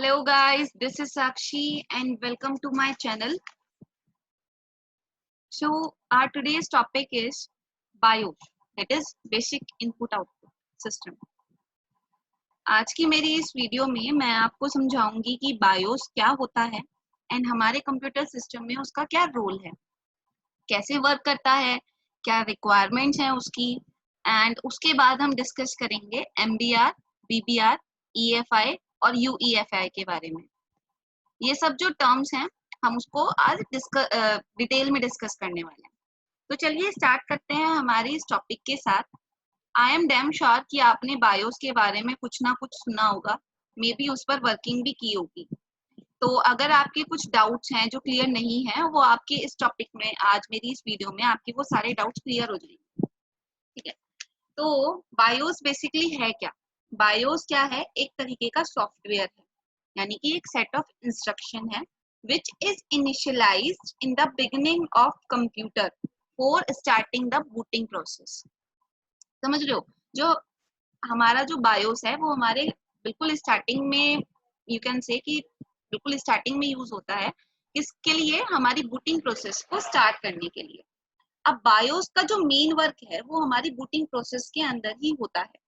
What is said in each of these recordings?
Hello guys, this is Sakshi and welcome to my channel. So our today's topic is BIOS, that is Basic Input Output System. आज की मेरी इस video में मैं आपको समझाऊंगी कि BIOS क्या होता है एंड हमारे कंप्यूटर सिस्टम में उसका क्या रोल है, कैसे वर्क करता है, क्या रिक्वायरमेंट्स हैं उसकी, एंड उसके बाद हम डिस्कस करेंगे MBR, BBR, EFI और UEFI के बारे में। ये सब जो टर्म्स हैं हम उसको आज डिटेल में डिस्कस करने वाले हैं। तो चलिए स्टार्ट करते हैं हमारी इस टॉपिक के साथ। आई एम डैम श्योर कि आपने बायोस के बारे में कुछ ना कुछ सुना होगा, मे बी उस पर वर्किंग भी की होगी। तो अगर आपके कुछ डाउट्स हैं जो क्लियर नहीं है, वो आपके इस टॉपिक में आज मेरी इस वीडियो में आपके वो सारे डाउट्स क्लियर हो जाएंगे। ठीक है, तो बायोस बेसिकली है क्या? बायोस क्या है? एक तरीके का सॉफ्टवेयर है, यानी कि एक सेट ऑफ इंस्ट्रक्शन है which is initialized in the beginning of computer for starting the booting process। समझ रहे हो? जो हमारा जो बायोस है वो हमारे बिल्कुल स्टार्टिंग में, यू कैन से कि बिल्कुल स्टार्टिंग में यूज होता है। इसके लिए हमारी बूटिंग प्रोसेस को स्टार्ट करने के लिए। अब बायोस का जो मेन वर्क है वो हमारी बूटिंग प्रोसेस के अंदर ही होता है,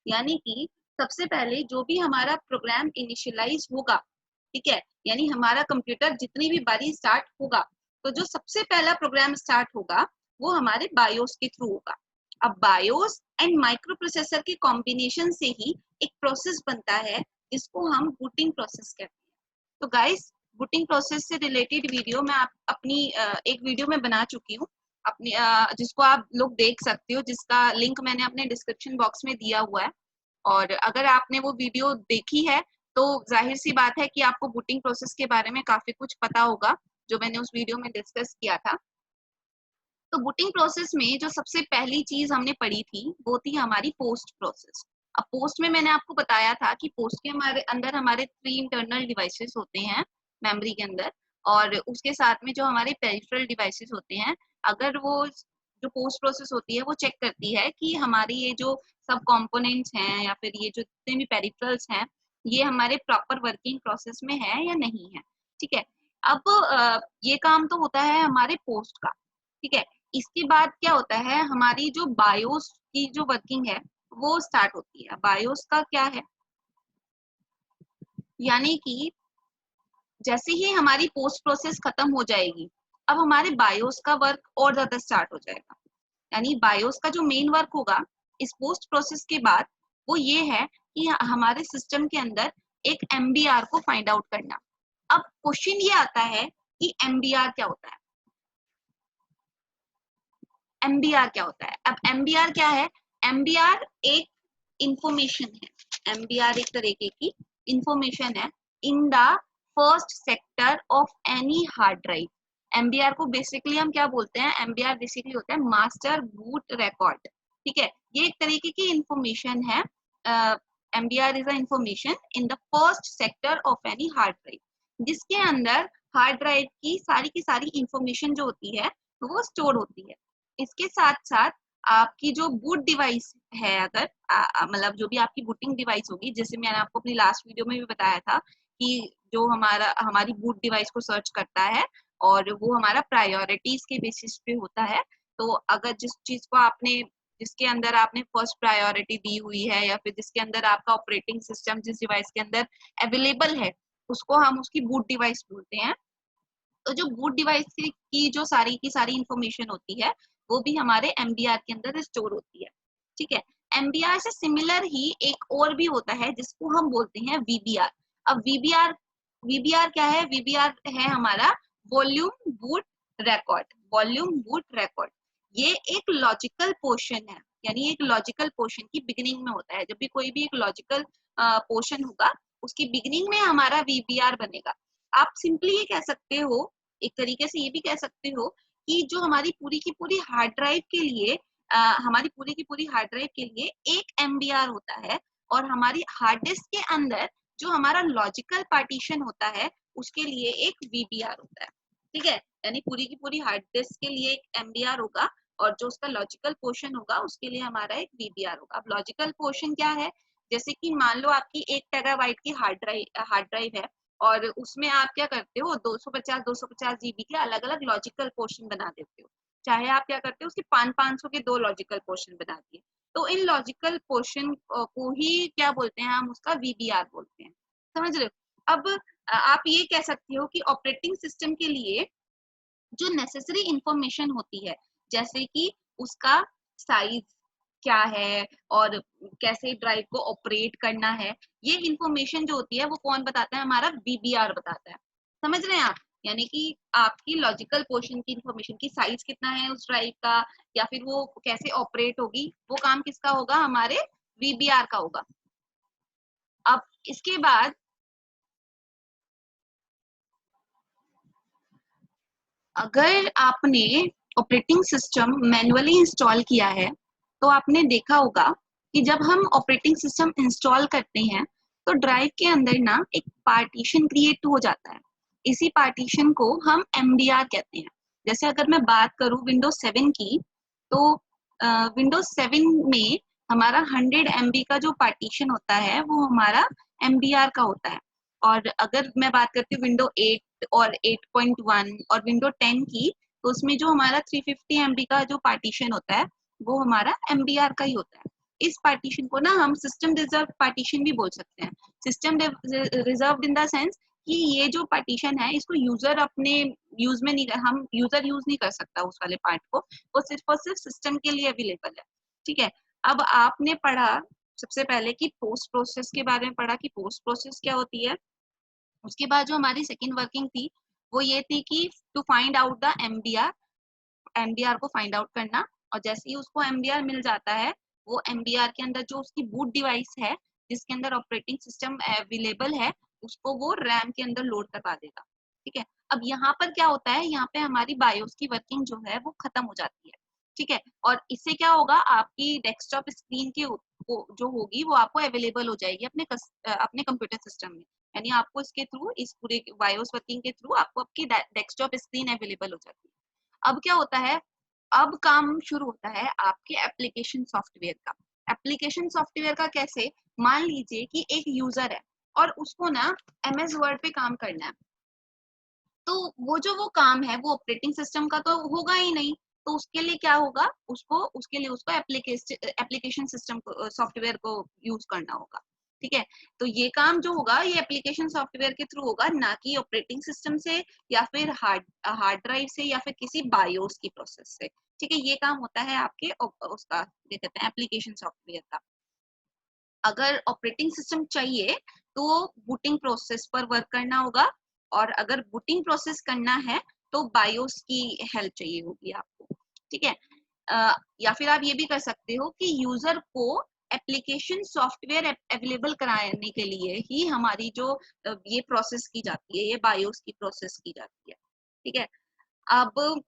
यानी कि सबसे पहले जो भी हमारा प्रोग्राम इनिशियलाइज होगा, ठीक है, यानी हमारा कंप्यूटर जितनी भी बारी स्टार्ट होगा, तो जो सबसे पहला प्रोग्राम स्टार्ट होगा वो हमारे बायोस के थ्रू होगा। अब बायोस एंड माइक्रो प्रोसेसर के कॉम्बिनेशन से ही एक प्रोसेस बनता है जिसको हम बूटिंग प्रोसेस कहते हैं। तो गाइस, बूटिंग प्रोसेस से रिलेटेड वीडियो मैं अपनी एक वीडियो में बना चुकी हूँ अपनी, जिसको आप लोग देख सकते हो, जिसका लिंक मैंने अपने डिस्क्रिप्शन बॉक्स में दिया हुआ है। और अगर आपने वो वीडियो देखी है तो जाहिर सी बात है कि आपको बूटिंग प्रोसेस के बारे में काफी कुछ पता होगा, जो मैंने उस वीडियो में डिस्कस किया था। तो बूटिंग प्रोसेस में जो सबसे पहली चीज हमने पढ़ी थी वो थी हमारी पोस्ट प्रोसेस। अब पोस्ट में मैंने आपको बताया था कि पोस्ट के हमारे अंदर हमारे 3 इंटरनल डिवाइसेस होते हैं मेमोरी के अंदर, और उसके साथ में जो हमारे पेरिफेरल डिवाइसेस होते हैं, अगर वो जो पोस्ट प्रोसेस होती है वो चेक करती है कि हमारी ये जो सब कंपोनेंट्स हैं या फिर ये जो जितने भी पेरिफेरल्स हैं ये हमारे प्रॉपर वर्किंग प्रोसेस में है या नहीं है। ठीक है, अब ये काम तो होता है हमारे पोस्ट का। ठीक है, इसके बाद क्या होता है, हमारी जो बायोस की जो वर्किंग है वो स्टार्ट होती है। बायोस का क्या है, यानी कि जैसे ही हमारी पोस्ट प्रोसेस खत्म हो जाएगी, अब हमारे बायोस का वर्क और ज्यादा स्टार्ट हो जाएगा। यानी बायोस का जो मेन वर्क होगा इस पोस्ट प्रोसेस के बाद वो ये है कि हमारे सिस्टम के अंदर एक MBR को फाइंड आउट करना। अब क्वेश्चन ये आता है कि MBR क्या होता है? MBR क्या होता है? अब MBR क्या है? MBR एक इंफॉर्मेशन है। MBR एक तरीके की इंफॉर्मेशन है in the first sector of any hard drive. MBR को बेसिकली हम क्या बोलते हैं? MBR बेसिकली होता है मास्टर बूट रिकॉर्ड। ठीक है, ये एक तरीके की इंफॉर्मेशन है। MBR is a information in the first sector of any hard drive, जिसके अंदर हार्ड ड्राइव की सारी इंफॉर्मेशन जो होती है वो स्टोर होती है। इसके साथ साथ आपकी जो बूट डिवाइस है, अगर मतलब जो भी आपकी बूटिंग डिवाइस होगी, जैसे मैंने आपको अपनी लास्ट वीडियो में भी बताया था कि जो हमारी बूट डिवाइस को सर्च करता है और वो हमारा प्रायोरिटीज के बेसिस पे होता है। तो अगर जिस चीज को आपने, जिसके अंदर आपने फर्स्ट प्रायोरिटी दी हुई है या फिर जिसके अंदर आपका ऑपरेटिंग सिस्टम जिस डिवाइस के अंदर अवेलेबल है, उसको हम उसकी बूट डिवाइस बोलते हैं। तो जो बूट डिवाइस की जो सारी की सारी इंफॉर्मेशन होती है वो भी हमारे MBR के अंदर स्टोर होती है। ठीक है, MBR से सिमिलर ही एक और भी होता है जिसको हम बोलते हैं VBR। अब VBR क्या है? VBR है हमारा volume boot record. Volume boot record ये एक लॉजिकल पोर्शन है, यानी एक लॉजिकल पोर्शन की बिगिनिंग में होता है। जब भी कोई भी एक लॉजिकल पोर्शन होगा उसकी बिगिनिंग में हमारा VBR बनेगा। आप सिंपली ये कह सकते हो, एक तरीके से ये भी कह सकते हो कि जो हमारी पूरी की पूरी हार्ड ड्राइव के लिए हमारी पूरी की पूरी हार्ड ड्राइव के लिए एक MBR होता है, और हमारी हार्ड डिस्क के अंदर जो हमारा लॉजिकल पार्टीशन होता है उसके लिए एक VBR होता है। ठीक है, यानी पूरी की पूरी हार्ड डिस्क के लिए एक MBR होगा और जो उसका लॉजिकल पोर्शन होगा उसके लिए हमारा एक VBR होगा। अब लॉजिकल पोर्शन क्या है? जैसे कि मान लो आपकी 1 टेराबाइट की हार्ड ड्राइव है और उसमें आप क्या करते हो 250 जीबी के अलग अलग लॉजिकल पोर्शन बना देते हो। चाहे आप क्या करते हो उसके 500 के 2 लॉजिकल पोर्शन बना दिए, तो इन लॉजिकल पोर्शन को ही क्या बोलते हैं, हम उसका वीबीआर बोलते हैं। समझ रहे हो? अब आप ये कह सकते हो कि ऑपरेटिंग सिस्टम के लिए जो नेसेसरी इंफॉर्मेशन होती है, जैसे कि उसका साइज क्या है और कैसे ड्राइव को ऑपरेट करना है, ये इंफॉर्मेशन जो होती है वो कौन बताता है, हमारा वीबीआर बताता है। समझ रहे हैं आप? यानी कि आपकी लॉजिकल पोर्शन की इंफॉर्मेशन की साइज कितना है उस ड्राइव का, या फिर वो कैसे ऑपरेट होगी, वो काम किसका होगा, हमारे वीबीआर का होगा। अब इसके बाद अगर आपने ऑपरेटिंग सिस्टम मैन्युअली इंस्टॉल किया है तो आपने देखा होगा कि जब हम ऑपरेटिंग सिस्टम इंस्टॉल करते हैं तो ड्राइव के अंदर ना एक पार्टीशन क्रिएट हो जाता है। इसी पार्टीशन को हम एमडीआर कहते हैं। जैसे अगर मैं बात करूं विंडोज 7 की, तो विंडोज 7 में हमारा 100 MB का जो पार्टीशन होता है वो हमारा एमडीआर का होता है। और अगर मैं बात करती हूँ विंडो 8 और 8.1 और विंडो 10 की, तो उसमें जो हमारा 350 MB का जो पार्टीशन होता है वो हमारा एमडीआर का ही होता है। इस पार्टीशन को ना हम सिस्टम रिजर्व पार्टीशन भी बोल सकते हैं। System reserve in the sense कि ये जो पार्टीशन है इसको यूजर अपने यूज में नहीं, हम यूजर यूज नहीं कर सकता उस वाले पार्ट को, वो सिर्फ और सिर्फ सिस्टम के लिए अवेलेबल है। ठीक है। अब आपने पढ़ा सबसे पहले कि पोस्ट प्रोसेस के बारे में पढ़ा कि पोस्ट प्रोसेस क्या होती है। उसके बाद जो हमारी सेकंड वर्किंग थी वो ये थी कि to find out the MDR, MDR को फाइंड आउट करना। और जैसे ही उसको एमडीआर मिल जाता है, वो एमडीआर के अंदर जो उसकी बूट डिवाइस है जिसके अंदर ऑपरेटिंग सिस्टम अवेलेबल है उसको वो रैम के अंदर लोड करवा देगा। ठीक है। अब यहाँ पर क्या होता है, यहाँ पे हमारी बायोस की वर्किंग जो है वो खत्म हो जाती है। ठीक है। और इससे क्या होगा, आपकी डेस्कटॉप स्क्रीन की जो होगी वो आपको अवेलेबल हो जाएगी अपने कंप्यूटर सिस्टम में। यानी आपको इसके थ्रू, इस पूरे बायोस वर्किंग के थ्रू आपको आपकी डेस्कटॉप स्क्रीन अवेलेबल हो जाती है। अब क्या होता है, अब काम शुरू होता है आपके एप्लीकेशन सॉफ्टवेयर का। एप्लीकेशन सॉफ्टवेयर का कैसे, मान लीजिए कि एक यूजर है और उसको ना एमएस वर्ड पे काम करना है, तो वो काम है वो ऑपरेटिंग सिस्टम का तो होगा ही नहीं। तो उसके लिए क्या होगा, उसको एप्लीकेशन सिस्टम सॉफ्टवेयर को यूज करना होगा। ठीक है। तो ये काम जो होगा ये एप्लीकेशन सॉफ्टवेयर के थ्रू होगा, ना कि ऑपरेटिंग सिस्टम से या फिर हार्ड ड्राइव से या फिर किसी बायोस की प्रोसेस से। ठीक है। ये काम होता है आपके उसका क्या कहते हैं, एप्लीकेशन सॉफ्टवेयर का। अगर ऑपरेटिंग सिस्टम चाहिए तो बूटिंग प्रोसेस पर वर्क करना होगा, और अगर बूटिंग प्रोसेस करना है तो बायोस की हेल्प चाहिए होगी आपको। ठीक है। या फिर आप ये भी कर सकते हो कि यूजर को एप्लीकेशन सॉफ्टवेयर अवेलेबल कराने के लिए ही हमारी जो ये प्रोसेस की जाती है, ये बायोस की प्रोसेस की जाती है। ठीक है। अब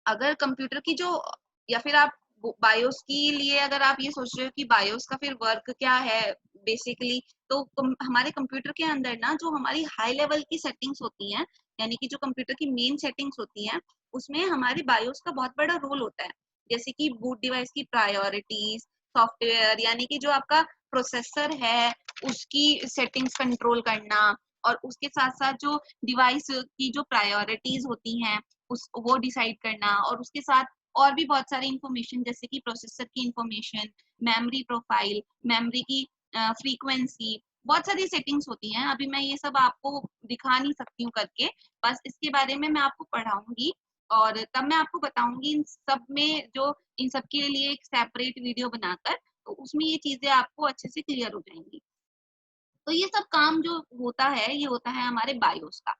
अगर कंप्यूटर की जो, या फिर आप बायोस के लिए अगर आप ये सोच रहे हो कि बायोस का फिर वर्क क्या है बेसिकली, तो हमारे कंप्यूटर के अंदर ना जो हमारी हाई लेवल की सेटिंग्स होती हैं, यानी कि जो कंप्यूटर की मेन सेटिंग्स होती हैं, उसमें हमारी बायोस का बहुत बड़ा रोल होता है। जैसे कि बूट डिवाइस की प्रायोरिटीज, सॉफ्टवेयर यानी कि जो आपका प्रोसेसर है उसकी सेटिंग्स कंट्रोल करना, और उसके साथ साथ जो डिवाइस की जो प्रायोरिटीज होती हैं उस वो डिसाइड करना, और उसके साथ और भी बहुत सारी इंफॉर्मेशन जैसे कि प्रोसेसर की इंफॉर्मेशन, मेमोरी प्रोफाइल, मेमोरी की फ्रीक्वेंसी, बहुत सारी सेटिंग्स होती हैं। अभी मैं ये सब आपको दिखा नहीं सकती हूँ करके, बस इसके बारे में मैं आपको पढ़ाऊंगी और तब मैं आपको बताऊंगी इन सब में, जो इन सब के लिए एक सेपरेट वीडियो बनाकर, तो उसमें ये चीजें आपको अच्छे से क्लियर हो जाएंगी। तो ये सब काम जो होता है ये होता है हमारे बायोस का।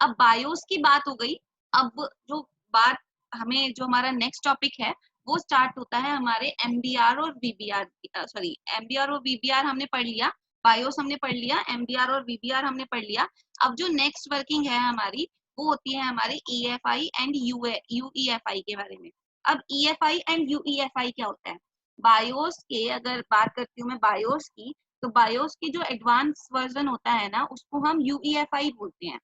अब बायोस की बात हो गई। अब जो बात हमें, जो हमारा नेक्स्ट टॉपिक है वो स्टार्ट होता है हमारे एमडीआर और वीबीआर, सॉरी एमडीआर और वीबीआर हमने पढ़ लिया, बायोस हमने पढ़ लिया, एमडीआर और वीबीआर हमने पढ़ लिया। अब जो नेक्स्ट वर्किंग है हमारी वो होती है हमारे ईएफआई एंड यूईएफआई के बारे में। अब ईएफआई एंड यूईएफआई क्या होता है, बायोस के अगर बात करती हूँ मैं बायोस की, तो बायोस की जो एडवांस वर्जन होता है ना उसको हम यूईएफआई बोलते हैं।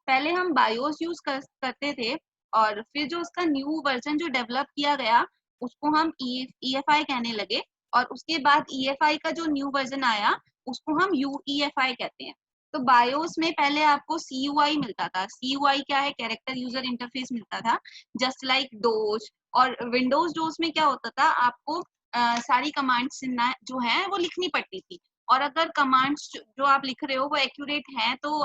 पहले हम बायोस यूज करते थे, और फिर जो उसका न्यू वर्जन जो डेवलप किया गया उसको हम ईएफआई कहने लगे। और उसके बाद EFI का जो न्यू वर्जन आया उसको हम UEFI कहते हैं। तो बायोस में पहले आपको CUI मिलता था। CUI क्या है? कैरेक्टर यूजर इंटरफेस मिलता था, जस्ट लाइक डोज। और विंडोज डोज में क्या होता था, आपको सारी कमांड्स जो है वो लिखनी पड़ती थी, और अगर कमांड्स जो आप लिख रहे हो वो एक्यूरेट हैं तो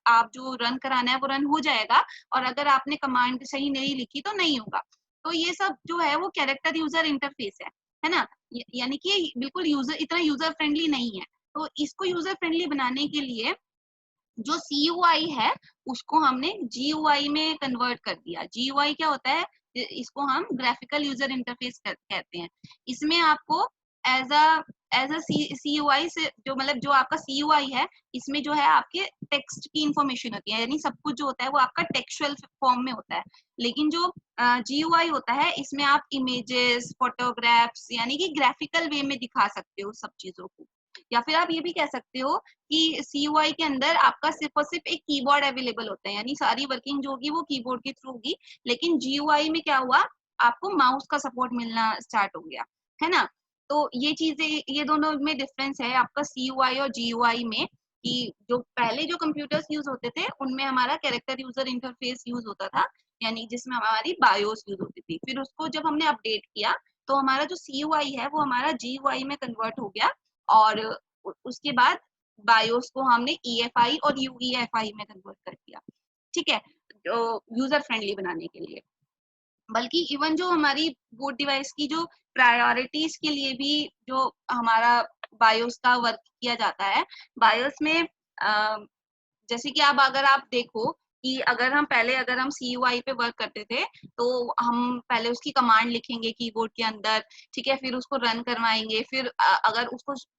आप जो रन कराना है वो रन हो जाएगा, और अगर आपने कमांड सही नहीं लिखी तो नहीं होगा। तो ये सब जो है वो कैरेक्टर यूजर इंटरफेस है ना। यानी कि ये बिल्कुल इतना यूजर फ्रेंडली नहीं है। तो इसको यूजर फ्रेंडली बनाने के लिए जो CUI है उसको हमने GUI में कन्वर्ट कर दिया। GUI क्या होता है? इसको हम ग्राफिकल यूजर इंटरफेस कहते हैं। इसमें आपको एज अ CUI से जो मतलब जो आपका CUI है, इसमें जो है आपके टेक्स्ट की इंफॉर्मेशन होती है, यानी सब कुछ जो होता है वो आपका टेक्सचुअल फॉर्म में होता है। लेकिन जो GUI होता है इसमें आप इमेजेस, फोटोग्राफ्स यानी कि ग्राफिकल वे में दिखा सकते हो सब चीजों को। या फिर आप ये भी कह सकते हो कि CUI के अंदर आपका सिर्फ और सिर्फ एक कीबोर्ड अवेलेबल होता है, यानी सारी वर्किंग जो होगी वो कीबोर्ड के थ्रू होगी। लेकिन GUI में क्या हुआ, आपको माउस का सपोर्ट मिलना स्टार्ट हो गया, है ना। तो ये चीजें, ये दोनों में डिफरेंस है आपका CUI और GUI में, कि जो पहले जो कंप्यूटर्स यूज होते थे उनमें हमारा कैरेक्टर यूजर इंटरफेस यूज होता था, यानी जिसमें हमारी बायोस यूज होती थी। फिर उसको जब हमने अपडेट किया तो हमारा जो CUI है वो हमारा GUI में कन्वर्ट हो गया, और उसके बाद बायोस को हमने EFI और UEFI में कन्वर्ट कर दिया, ठीक है, यूजर फ्रेंडली बनाने के लिए। बल्कि इवन जो हमारी बोट डिवाइस की जो प्रायोरिटीज के लिए भी जो हमारा बायोस का वर्क किया जाता है, बायोस में जैसे कि अब अगर आप देखो कि अगर हम CUI पे वर्क करते थे तो हम पहले उसकी कमांड लिखेंगे कीबोर्ड के अंदर, ठीक है, फिर उसको रन करवाएंगे। फिर अगर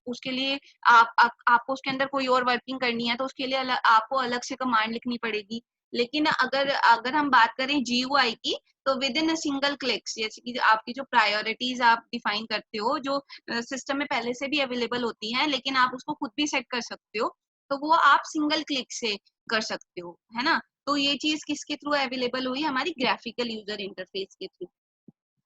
उसके लिए आपको उसके अंदर कोई और वर्किंग करनी है तो उसके लिए आपको अलग से कमांड लिखनी पड़ेगी। लेकिन अगर अगर हम बात करें GUI की, तो विद इन सिंगल क्लिक्स, जैसे कि आपकी जो प्रायोरिटीज आप डिफाइन करते हो जो सिस्टम में पहले से भी अवेलेबल होती हैं, लेकिन आप उसको खुद भी सेट कर सकते हो, तो वो आप सिंगल क्लिक से कर सकते हो, है ना। तो ये चीज किसके थ्रू अवेलेबल हुई? हमारी ग्राफिकल यूजर इंटरफेस के थ्रू।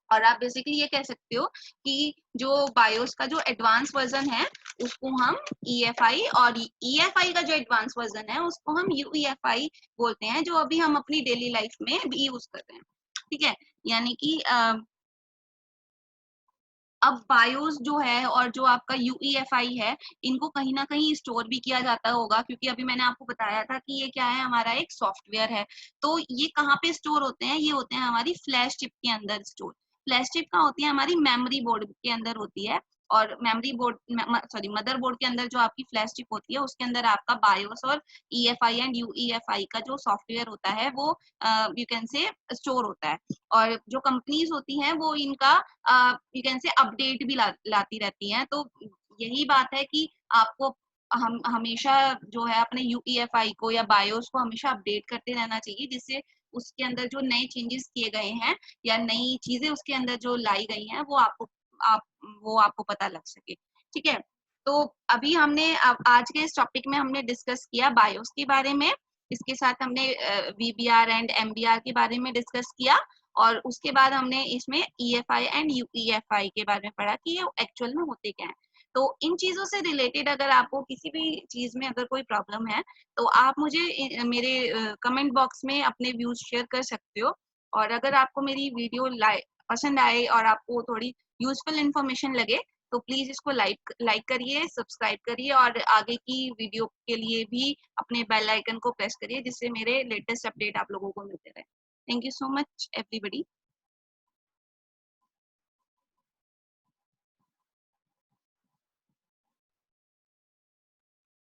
और आप बेसिकली ये कह सकते हो कि जो बायोस का जो एडवांस वर्जन है उसको हम EFI, और EFI का जो एडवांस वर्जन है उसको हम UEFI बोलते हैं, जो अभी हम अपनी डेली लाइफ में भी यूज कर रहे हैं, ठीक है। यानी कि अब बायोस जो है और जो आपका UEFI है, इनको कहीं ना कहीं स्टोर भी किया जाता होगा, क्योंकि अभी मैंने आपको बताया था कि ये क्या है, हमारा एक सॉफ्टवेयर है। तो ये कहाँ पे स्टोर होते हैं? ये होते हैं हमारी फ्लैश चिप के अंदर स्टोर। फ्लैश चिप कहाँ होती है? हमारी मेमोरी बोर्ड के अंदर होती है। और memory board, sorry, mother board के अंदर जो आपकी फ्लैश चिप होती है उसके अंदर आपका बायोस और EFI एंड UEFI का जो सॉफ्टवेयर होता है वो यू कैन से स्टोर होता है। और जो कंपनीज होती हैं वो इनका यू कैन से अपडेट भी लाती रहती हैं। तो यही बात है कि आपको हम हमेशा जो है अपने UEFI को या बायोस को हमेशा अपडेट करते रहना चाहिए, जिससे उसके अंदर जो नए चेंजेस किए गए हैं या नई चीजें उसके अंदर जो लाई गई हैं आप वो आपको पता लग सके, ठीक है। तो अभी हमने आज के इस टॉपिक में हमने डिस्कस किया बायोस के बारे में। इसके साथ हमने VBR एंड MBR के बारे में डिस्कस किया, और उसके बाद हमने इसमें EFI एंड UEFI के बारे में पढ़ा कि ये एक्चुअल में होते क्या हैं। तो इन चीजों से रिलेटेड अगर आपको किसी भी चीज में अगर कोई प्रॉब्लम है तो आप मुझे मेरे कमेंट बॉक्स में अपने व्यूज शेयर कर सकते हो। और अगर आपको मेरी वीडियो पसंद आए और आपको थोड़ी यूजफुल इंफॉर्मेशन लगे तो प्लीज इसको लाइक करिए, सब्सक्राइब करिए, और आगे की वीडियो के लिए भी अपने बेल आइकन को प्रेस करिए, जिससे मेरे लेटेस्ट अपडेट आप लोगों को मिलते रहे। Thank you so much, everybody.